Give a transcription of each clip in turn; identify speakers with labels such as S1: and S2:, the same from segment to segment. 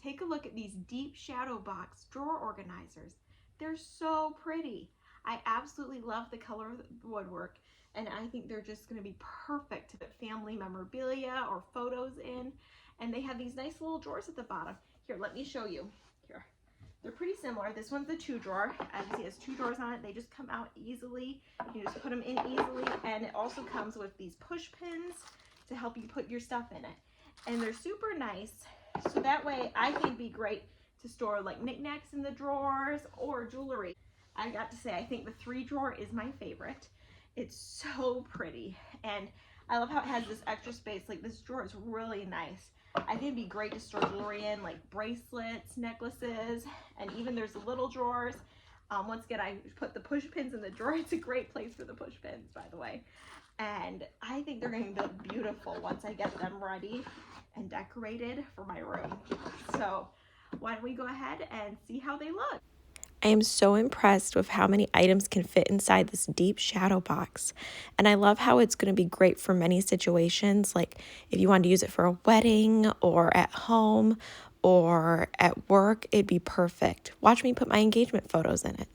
S1: take a look at these deep shadow box drawer organizers. They're so pretty. I absolutely love the color of the woodwork, and I think they're just going to be perfect to put family memorabilia or photos in. And they have these nice little drawers at the bottom. Here, let me show you. Here, they're pretty similar. This one's the 2 drawer. As you see, it has 2 drawers on it. They just come out easily. You can just put them in easily, and it also comes with these push pins to help you put your stuff in it. And they're super nice, so that way I think it'd be great to store like knickknacks in the drawers or jewelry. I got to say, I think the 3 drawer is my favorite. It's so pretty, and I love how it has this extra space. Like, this drawer is really nice. I think it'd be great to store jewelry in, like bracelets, necklaces, and even there's little drawers. Once again, I put the push pins in the drawer. It's a great place for the push pins, by the way. And I think they're going to look beautiful once I get them ready and decorated for my room. So why don't we go ahead and see how they look?
S2: I am so impressed with how many items can fit inside this deep shadow box. And I love how it's going to be great for many situations, like if you wanted to use it for a wedding or at home or at work, it'd be perfect. Watch me put my engagement photos in it.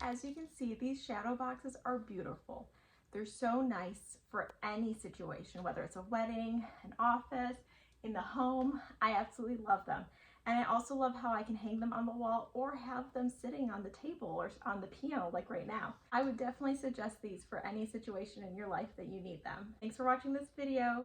S1: As you can see, these shadow boxes are beautiful. They're so nice for any situation, whether it's a wedding, an office, in the home. I absolutely love them. And I also love how I can hang them on the wall or have them sitting on the table or on the piano like right now. I would definitely suggest these for any situation in your life that you need them. Thanks for watching this video.